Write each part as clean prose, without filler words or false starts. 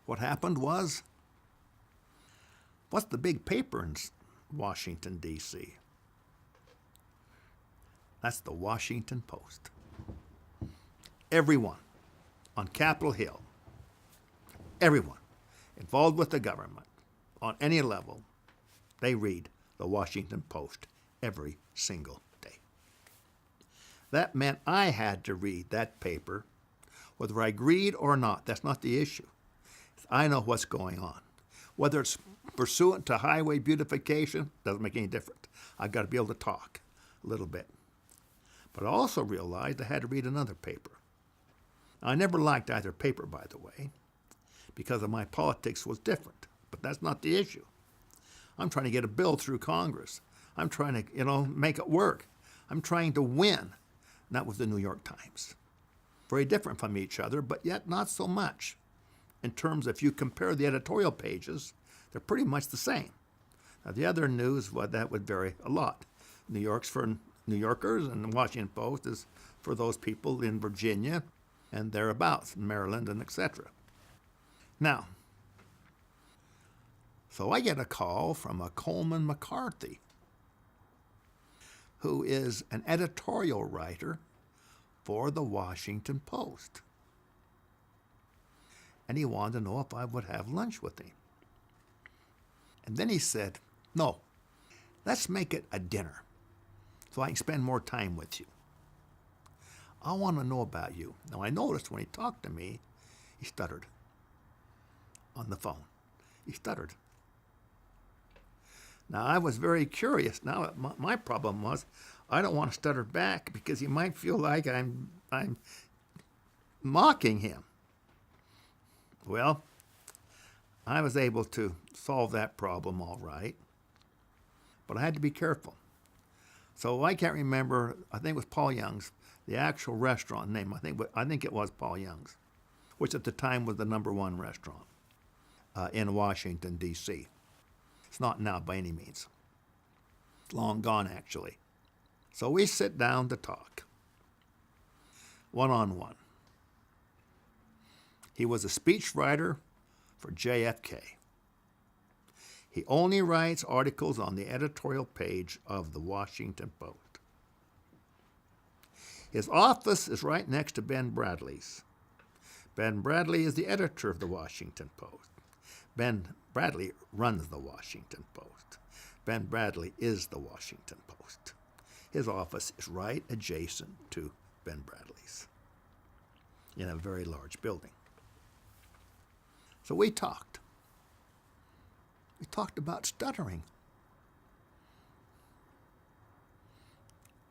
What happened was, what's the big paper in Washington, D.C.? That's the Washington Post. Everyone on Capitol Hill, everyone involved with the government on any level, they read the Washington Post every single day. That meant I had to read that paper, whether I agreed or not. That's not the issue. I know what's going on. Whether it's pursuant to highway beautification, doesn't make any difference. I've got to be able to talk a little bit. But I also realized I had to read another paper. I never liked either paper, by the way, because of my politics was different. But that's not the issue. I'm trying to get a bill through Congress. I'm trying to, make it work. I'm trying to win. And that was the New York Times. Very different from each other, but yet not so much. In terms of, if you compare the editorial pages, they're pretty much the same. Now, the other news, that would vary a lot. New York's for New Yorkers, and the Washington Post is for those people in Virginia and thereabouts, Maryland, and etc. Now, so I get a call from a Coleman McCarthy, who is an editorial writer for the Washington Post. And he wanted to know if I would have lunch with him. And then he said, no, let's make it a dinner so I can spend more time with you. I want to know about you. Now, I noticed when he talked to me, he stuttered on the phone. He stuttered. Now, I was very curious. Now, my problem was I don't want to stutter back because he might feel like I'm mocking him. Well, I was able to solve that problem all right, but I had to be careful. So I can't remember, I think it was Paul Young's, the actual restaurant name. I think it was Paul Young's, which at the time was the #1 restaurant in Washington, D.C. It's not now by any means. It's long gone, actually. So we sit down to talk, one-on-one. He was a speechwriter for JFK. He only writes articles on the editorial page of the Washington Post. His office is right next to Ben Bradlee's. Ben Bradlee is the editor of the Washington Post. Ben Bradlee runs the Washington Post. Ben Bradlee is the Washington Post. His office is right adjacent to Ben Bradlee's in a very large building. So we talked. We talked about stuttering.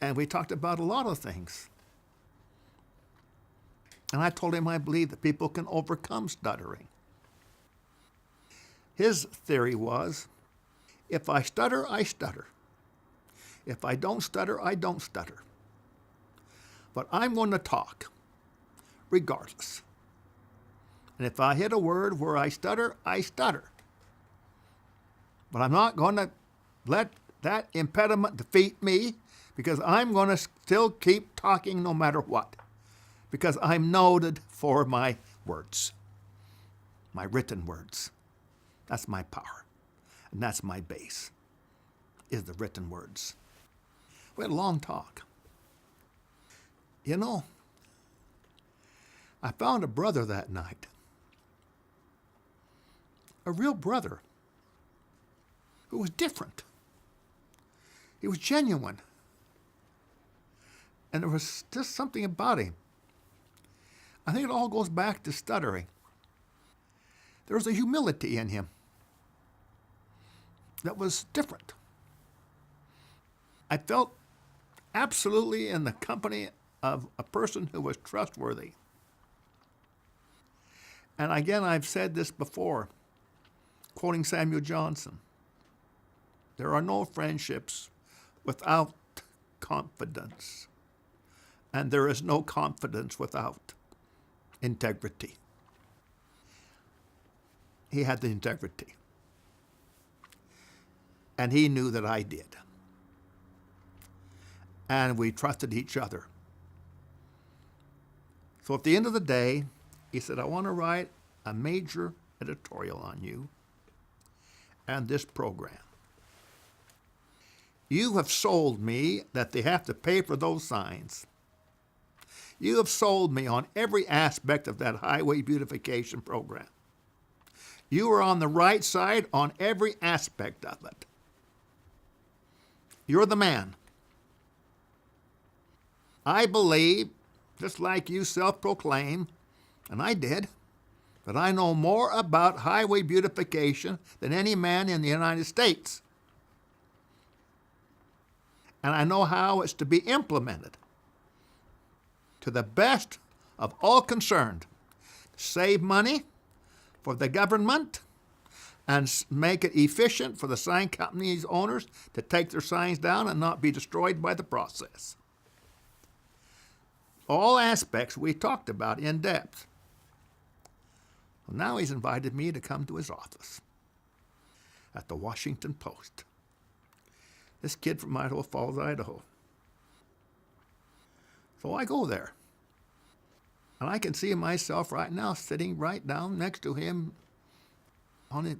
And we talked about a lot of things. And I told him I believe that people can overcome stuttering. His theory was, if I stutter, I stutter. If I don't stutter, I don't stutter. But I'm going to talk, regardless. And if I hit a word where I stutter, I stutter. But I'm not going to let that impediment defeat me, because I'm going to still keep talking no matter what. Because I'm noted for my words, my written words. That's my power. And that's my base, is the written words. We had a long talk. I found a brother that night. A real brother who was different. He was genuine. And there was just something about him. I think it all goes back to stuttering. There was a humility in him that was different. I felt absolutely in the company of a person who was trustworthy. And again, I've said this before, quoting Samuel Johnson. There are no friendships without confidence. And there is no confidence without integrity. He had the integrity. And he knew that I did. And we trusted each other. So at the end of the day, he said, I want to write a major editorial on you and this program. You have sold me that they have to pay for those signs. You have sold me on every aspect of that highway beautification program. You are on the right side on every aspect of it. You're the man. I believe, just like you self-proclaim, and I did, that I know more about highway beautification than any man in the United States. And I know how it's to be implemented to the best of all concerned. Save money for the government and make it efficient for the sign companies' owners to take their signs down and not be destroyed by the process. All aspects we talked about in depth. Well, now he's invited me to come to his office at the Washington Post. This kid from Idaho Falls, Idaho. So I go there. And I can see myself right now sitting right down next to him on it,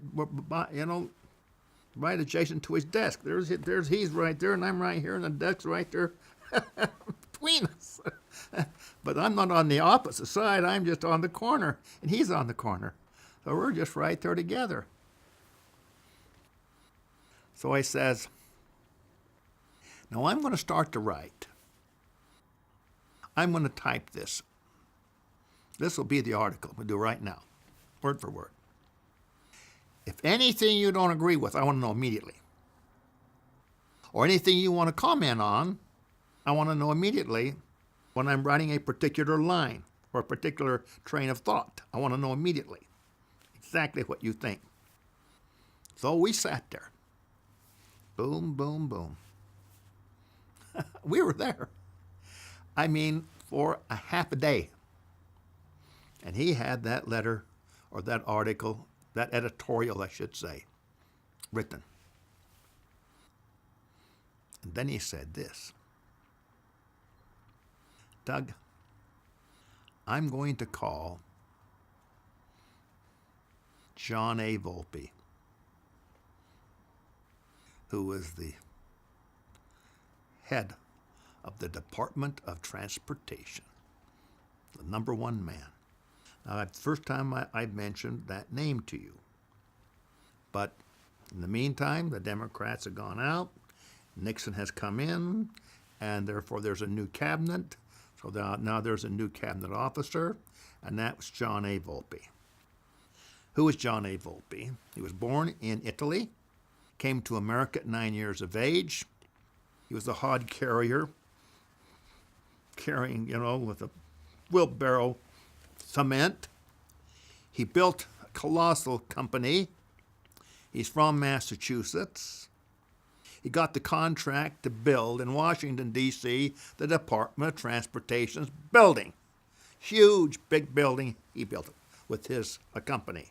right adjacent to his desk. There's he's right there, and I'm right here, and the desk's right there between us. But I'm not on the opposite side. I'm just on the corner, and he's on the corner. So we're just right there together. So I says, now I'm going to start to write. I'm going to type this. This will be the article we'll do right now, word for word. If anything you don't agree with, I want to know immediately. Or anything you want to comment on, I want to know immediately when I'm writing a particular line or a particular train of thought. I want to know immediately exactly what you think. So we sat there. Boom, boom, boom. We were there. I mean, for a half a day. And he had that letter, or that article, that editorial, I should say, written. And then he said this, Doug, I'm going to call John A. Volpe, who is the head of the Department of Transportation, the number one man. Now, that's the first time I've mentioned that name to you. But in the meantime, the Democrats have gone out, Nixon has come in, and therefore there's a new cabinet. So now there's a new cabinet officer, and that was John A. Volpe. Who was John A. Volpe? He was born in Italy, came to America at 9 years of age. He was a hod carrier, carrying, with a wheelbarrow cement. He built a colossal company. He's from Massachusetts. He got the contract to build in Washington, D.C., the Department of Transportation's building. Huge, big building. He built it with his company.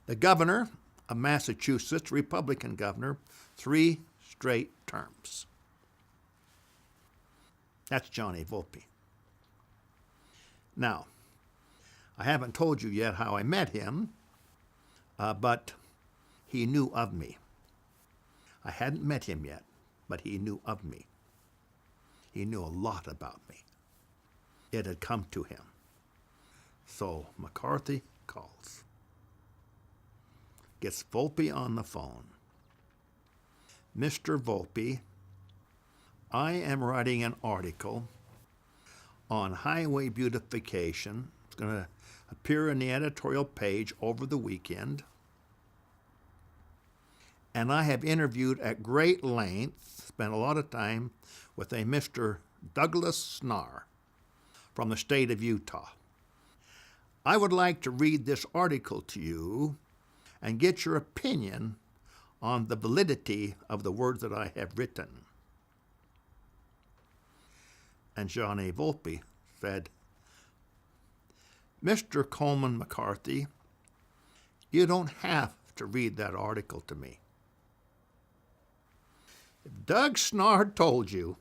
The governor of Massachusetts, Republican governor, 3 straight terms. That's John A. Volpe. Now, I haven't told you yet how I met him, but he knew of me. I hadn't met him yet, but he knew of me. He knew a lot about me. It had come to him. So McCarthy calls. Gets Volpe on the phone. Mr. Volpe, I am writing an article on highway beautification. It's going to appear in the editorial page over the weekend. And I have interviewed at great length, spent a lot of time with a Mr. Douglas Snarr from the state of Utah. I would like to read this article to you and get your opinion on the validity of the words that I have written. And John A. Volpe said, Mr. Coleman McCarthy, you don't have to read that article to me. If Doug Snarr told you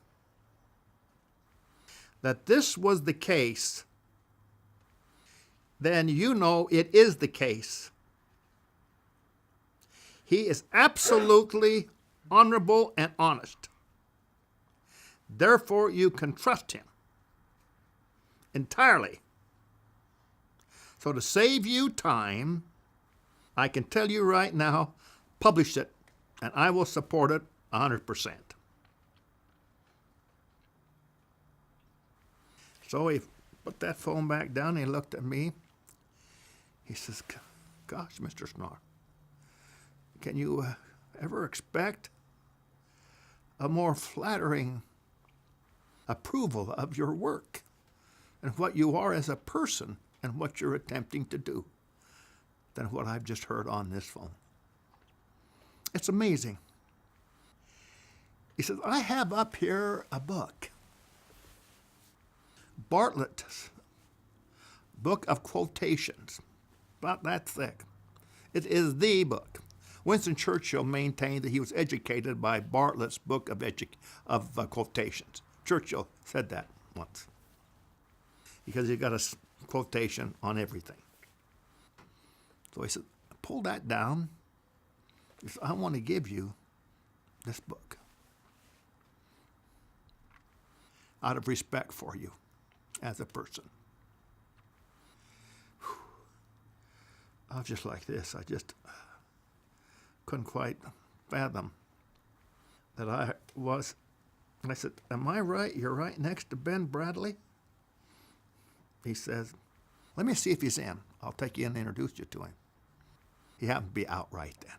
that this was the case, then you know it is the case. He is absolutely honorable and honest. Therefore, you can trust him entirely. So to save you time, I can tell you right now, publish it, and I will support it 100%. So he put that phone back down, and he looked at me. He says, gosh, Mr. Snarr, can you ever expect a more flattering approval of your work and what you are as a person and what you're attempting to do than what I've just heard on this phone? It's amazing. He says, I have up here a book, Bartlett's Book of Quotations, about that thick. It is the book. Winston Churchill maintained that he was educated by Bartlett's Book of Quotations. Churchill said that once because he got a quotation on everything. So he said, pull that down. He said, I want to give you this book out of respect for you as a person. Whew. I was just like this. I just couldn't quite fathom that I said, am I right? You're right next to Ben Bradlee? He says, let me see if he's in. I'll take you in and introduce you to him. He happened to be out right then.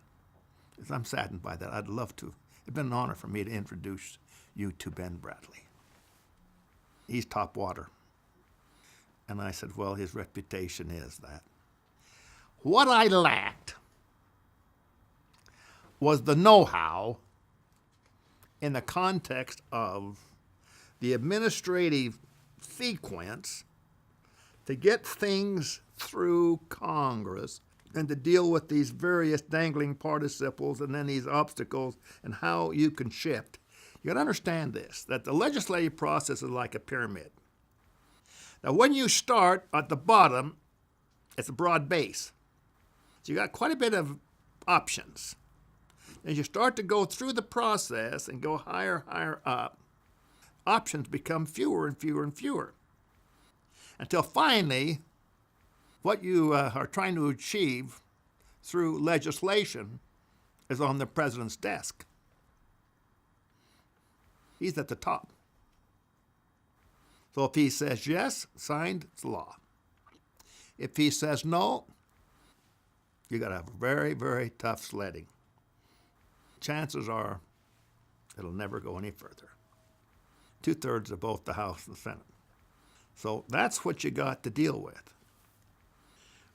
He says, I'm saddened by that. I'd love to. It'd been an honor for me to introduce you to Ben Bradlee. He's top water. And I said, well, his reputation is that. What I lacked was the know-how in the context of the administrative sequence to get things through Congress and to deal with these various dangling participles and then these obstacles and how you can shift. You got to understand this, that the legislative process is like a pyramid. Now, when you start at the bottom, it's a broad base. So you got quite a bit of options. As you start to go through the process and go higher, higher up, options become fewer and fewer and fewer. Until finally, what you are trying to achieve through legislation is on the president's desk. He's at the top. So if he says yes, signed, it's law. If he says no, you got to have very, very tough sledding. Chances are it'll never go any further. 2/3 of both the House and the Senate. So that's what you got to deal with.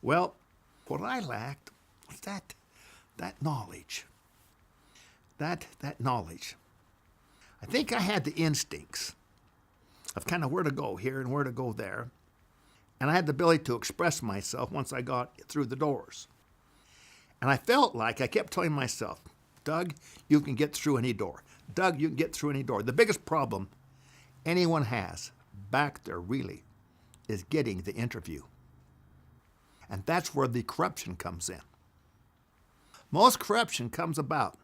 Well, what I lacked was that knowledge. That knowledge. I think I had the instincts of kind of where to go here and where to go there. And I had the ability to express myself once I got through the doors. And I felt like I kept telling myself, Doug, you can get through any door. Doug, you can get through any door. The biggest problem anyone has back there really is getting the interview. And that's where the corruption comes in. Most corruption comes about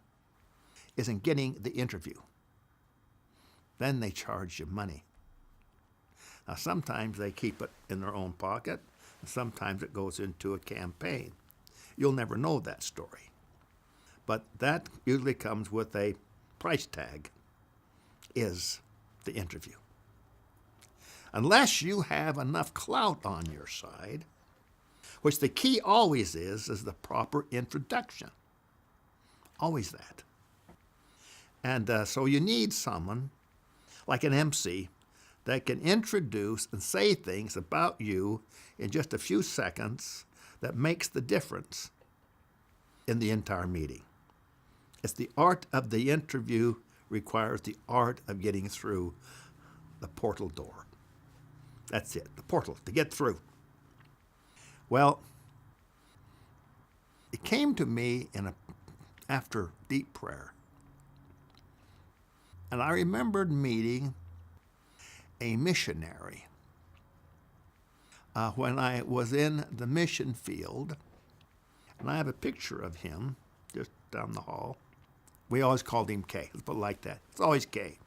is in getting the interview. Then they charge you money. Now, sometimes they keep it in their own pocket, and sometimes it goes into a campaign. You'll never know that story. But that usually comes with a price tag, is the interview. Unless you have enough clout on your side, which the key always is the proper introduction. Always that. And so you need someone like an MC that can introduce and say things about you in just a few seconds that makes the difference in the entire meeting. It's the art of the interview requires the art of getting through the portal door. That's it, the portal, to get through. Well, it came to me after deep prayer. And I remembered meeting a missionary when I was in the mission field, and I have a picture of him just down the hall. We always called him K. Let's put it like that. It's always K.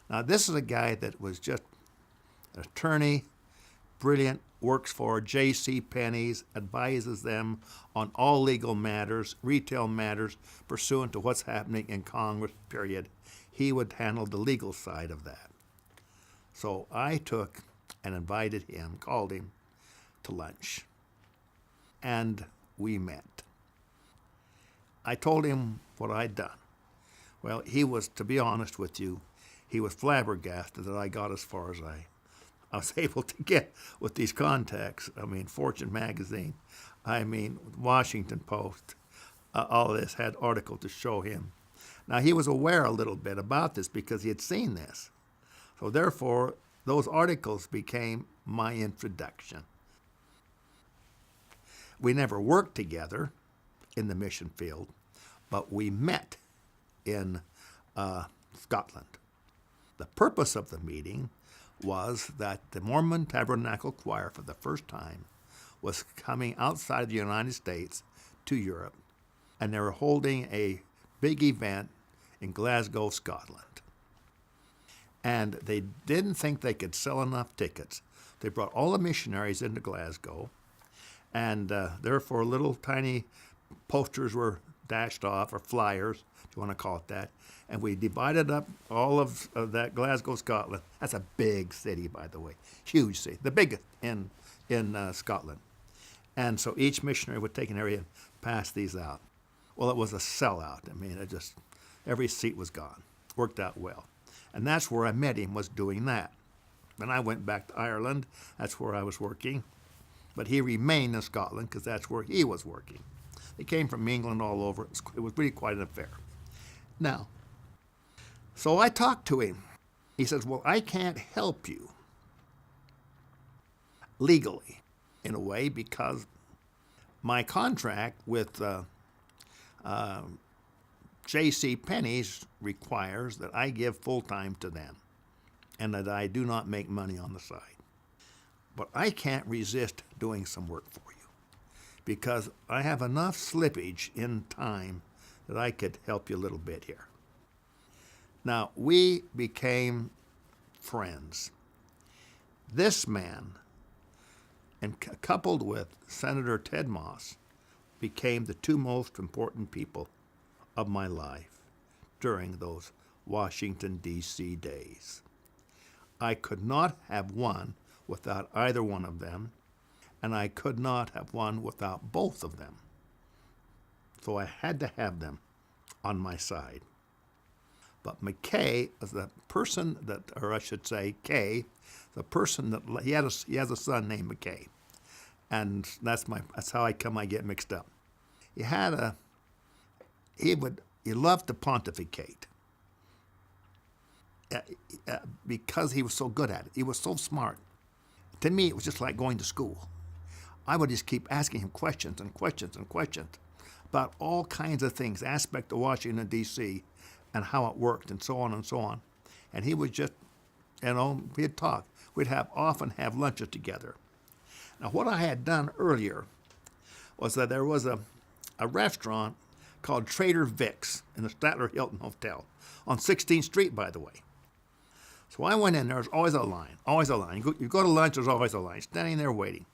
Now, this is a guy that was just an attorney, brilliant, works for J.C. Penney's, advises them on all legal matters, retail matters, pursuant to what's happening in Congress, period. He would handle the legal side of that. So I took and invited him, called him to lunch, and we met. I told him what I'd done. Well, he was, to be honest with you, he was flabbergasted that I got as far as I was able to get with these contacts. I mean, Fortune magazine, Washington Post, all of this had articles to show him. Now, he was aware a little bit about this because he had seen this. So therefore, those articles became my introduction. We never worked together in the mission field, but we met in Scotland. The purpose of the meeting was that the Mormon Tabernacle Choir, for the first time, was coming outside of the United States to Europe, and they were holding a big event in Glasgow, Scotland. And they didn't think they could sell enough tickets. They brought all the missionaries into Glasgow, and therefore little tiny posters were dashed off, or flyers, if you want to call it that, and we divided up all of that Glasgow, Scotland. That's a big city, by the way, huge city, the biggest in Scotland. And so each missionary would take an area and pass these out. Well, it was a sellout. I mean, every seat was gone. Worked out well. And that's where I met him, was doing that. When I went back to Ireland, that's where I was working. But he remained in Scotland because that's where he was working. They came from England all over. It was really quite an affair. Now, so I talked to him. He says, well, I can't help you legally, in a way, because my contract with J.C. Penney's requires that I give full time to them and that I do not make money on the side. But I can't resist doing some work for you because I have enough slippage in time that I could help you a little bit here. Now, we became friends. This man, and coupled with Senator Ted Moss, became the two most important people of my life during those Washington, D.C. days. I could not have won without either one of them, and I could not have won without both of them. So I had to have them on my side. But McKay is the person that, or I should say Kay, the person that, he has a son named McKay. And that's how I get mixed up. He loved to pontificate because he was so good at it. He was so smart. To me, it was just like going to school. I would just keep asking him questions and questions and questions about all kinds of things, aspect of Washington, D.C., and how it worked, and so on and so on. And he would just, we'd talk. We'd often have lunches together. Now, what I had done earlier was that there was a restaurant called Trader Vic's in the Statler Hilton Hotel on 16th Street, by the way. So I went in there. There's always a line, always a line. You go to lunch, there's always a line, standing there waiting.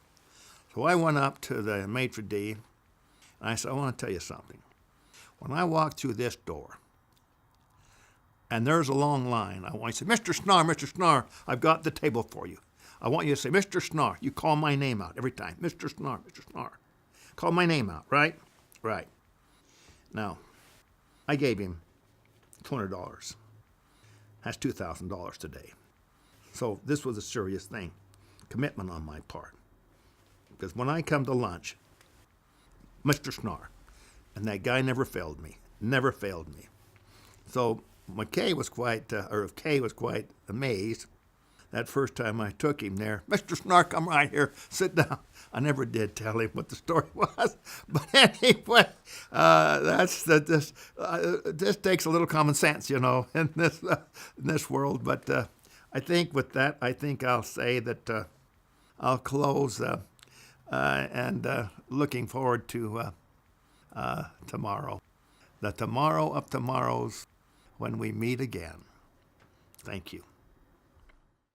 So I went up to the maitre d', and I said, I want to tell you something. When I walk through this door, and there's a long line, I want you to say, Mr. Snarr, I've got the table for you. I want you to say, Mr. Snarr. You call my name out every time. Mr. Snarr. Call my name out, right? Right. Now, I gave him $200. That's $2,000 today. So this was a serious thing, commitment on my part. Because when I come to lunch, Mr. Snarr, and that guy never failed me. So Kay was quite amazed that first time I took him there. Mr. Snarr, come right here, sit down. I never did tell him what the story was, but anyway, this takes a little common sense, in this world. But I think with that, I'll say that I'll close and looking forward to tomorrow. The tomorrow of tomorrows when we meet again. Thank you.